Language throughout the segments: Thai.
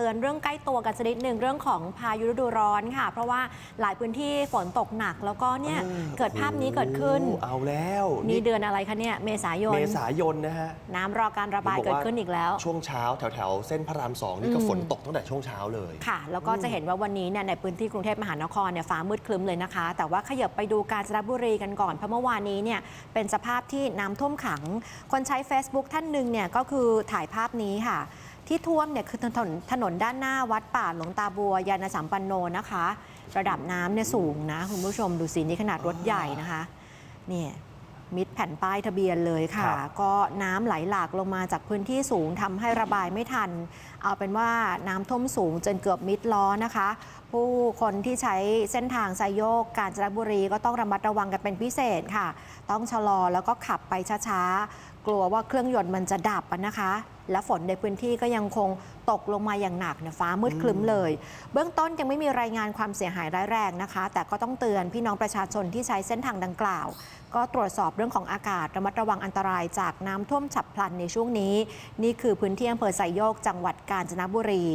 ตือนเรื่องใกล้ตัวกันสักนิดหนึ่งเรื่องของพายุฤดูร้อนค่ะเพราะว่าหลายพื้นที่ฝนตกหนักแล้วก็เนี่ยเกิดภาพนี้เกิดขึ้นเอาแล้วนี่เดือนอะไรคะเนี่ยเมษายนนะฮะน้ำรอการระบายเกิดขึ้นอีกแล้วช่วงเช้าแถวเส้นพระราม2นี่ก็ฝนตกตั้งแต่ช่วงเช้าเลยค่ะแล้วก็จะเห็นว่าวันนี้เนี่ยในพื้นที่กรุงเทพมหานครเนี่ยฟ้ามืดครึ้มเลยนะคะแต่ว่าขยับไปดูกาญจนบุรีกันก่อนเพราะเมื่อวานนี้เนี่ยเป็นสภาพที่น้ำท่วมขังคนใช้ Facebook ท่านหนึ่งเนี่ยก็คือถ่ายภาพนี้ค่ะที่ท่วมเนี่ยคือถนนด้านหน้าวัดป่าหลวงตาบัวยานสัมปันโนนะคะระดับน้ำเนี่ยสูงนะคุณผู้ชมดูสินี่ขนาดรถใหญ่นะคะเนี่ยมิดแผ่นป้ายทะเบียนเลยค่ะก็น้ำไหลหลากลงมาจากพื้นที่สูงทำให้ระบายไม่ทันเอาเป็นว่าน้ำท่วมสูงจนเกือบมิดล้อนะคะผู้คนที่ใช้เส้นทางไซโยกกาญจนบุรีก็ต้องระมัดระวังกันเป็นพิเศษค่ะต้องชะลอแล้วก็ขับไปช้าๆกลัวว่าเครื่องยนต์มันจะดับนะคะและฝนในพื้นที่ก็ยังคงตกลงมาอย่างหนักนะฟ้ามืดครึ้มเลยเบื้องต้นยังไม่มีรายงานความเสียหายร้ายแรงนะคะแต่ก็ต้องเตือนพี่น้องประชาชนที่ใช้เส้นทางดังกล่าวก็ตรวจสอบเรื่องของอากาศระมัดระวังอันตรายจากน้ำท่วมฉับพลันในช่วงนี้นี่คือพื้นที่อำเภอไซโยกจังหวัดกาญจนบุรี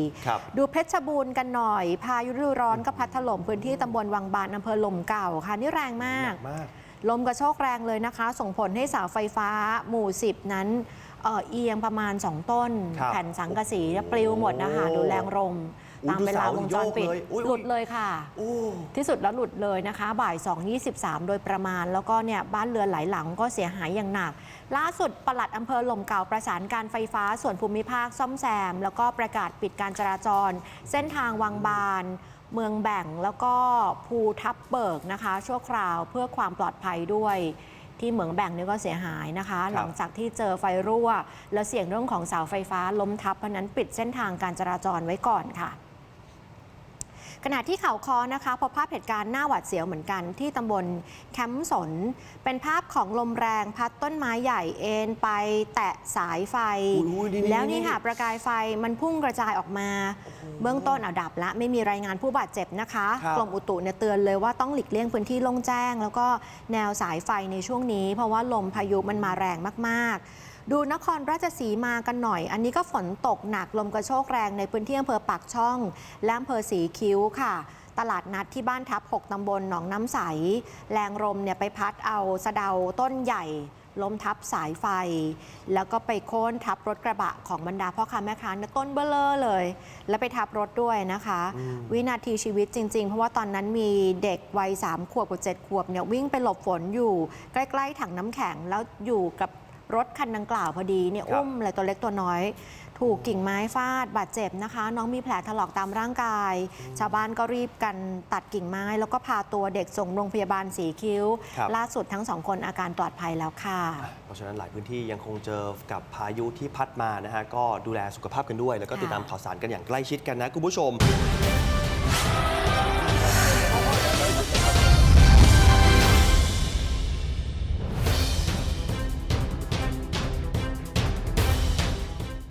ดูเพชรบูรณ์กันหน่อยพายุฤดูร้อนก็พัดถล่มพื้นที่ตำบลวังบานอำเภอลมเก่าค่ะนี่แรงมากลมกระโชกแรงเลยนะคะส่งผลให้เสาไฟฟ้าหมู่10นั้นเอียงประมาณ2ต้นแผ่นสังกะสีปลิวหมดนะคะดูแรงลมตามเวลาวงจรปิดหลุดเลยค่ะที่สุดแล้วหลุดเลยนะคะบ่าย 2:23 โดยประมาณแล้วก็เนี่ยบ้านเรือนหลายหลังก็เสียหายอย่างหนักล่าสุดปลัดอำเภอลมเก่าประสานการไฟฟ้าส่วนภูมิภาคซ่อมแซมแล้วก็ประกาศปิดการจราจรเส้นทางวังบานเมืองแบ่งแล้วก็ภูทับเบิกนะคะชั่วคราวเพื่อความปลอดภัยด้วยที่เหมืองแบ่งนี่ก็เสียหายนะคะหลังจากที่เจอไฟรั่วแล้วเสี่ยงเรื่องของเสาไฟฟ้าล้มทับเพราะนั้นปิดเส้นทางการจราจรไว้ก่อนค่ะขณะที่เขาคอนะคะพบภาพเหตุการณ์หน้าหวาดเสียวเหมือนกันที่ตำบลแคมป์สนเป็นภาพของลมแรงพัดต้นไม้ใหญ่เอ็นไปแตะสายไฟแล้วนี่ค่ะประกายไฟมันพุ่งกระจายออกมาเบื้องต้นเอาดับละไม่มีรายงานผู้บาดเจ็บนะคะกรมอุตุเนี่ยเตือนเลยว่าต้องหลีกเลี่ยงพื้นที่โล่งแจ้งแล้วก็แนวสายไฟในช่วงนี้เพราะว่าลมพายุมันมาแรงมากๆดูนครราชสีมากันหน่อยอันนี้ก็ฝนตกหนักลมกระโชกแรงในพื้นที่อำเภอปากช่องและอำเภอสีคิ้วค่ะตลาดนัดที่บ้านทับ6ตำบลหนองน้ำใสแรงลมเนี่ยไปพัดเอาสะเดาต้นใหญ่ล้มทับสายไฟแล้วก็ไปโค่นทับรถกระบะของบรรดาพ่อค้าแม่ค้าต้นเบ้อเร่อเลยแล้วไปทับรถด้วยนะคะวินาทีชีวิตจริงๆเพราะว่าตอนนั้นมีเด็กวัย3 ขวบกับ7 ขวบเนี่ยวิ่งไปหลบฝนอยู่ใกล้ๆถังน้ำแข็งแล้วอยู่กับรถคันดังกล่าวพอดีเนี่ยอุ้มอะไรตัวเล็กตัวน้อยถูกกิ่งไม้ฟาดบาดเจ็บนะคะน้องมีแผลถลอกตามร่างกายชาวบ้านก็รีบกันตัดกิ่งไม้แล้วก็พาตัวเด็กส่งโรงพยาบาลสีคิ้วล่าสุดทั้ง2 คนอาการปลอดภัยแล้วค่ะเพราะฉะนั้นหลายพื้นที่ยังคงเจอกับพายุที่พัดมานะฮะก็ดูแลสุขภาพกันด้วยแล้วก็ติดตามข่าวสารกันอย่างใกล้ชิดกันนะคุณผู้ชม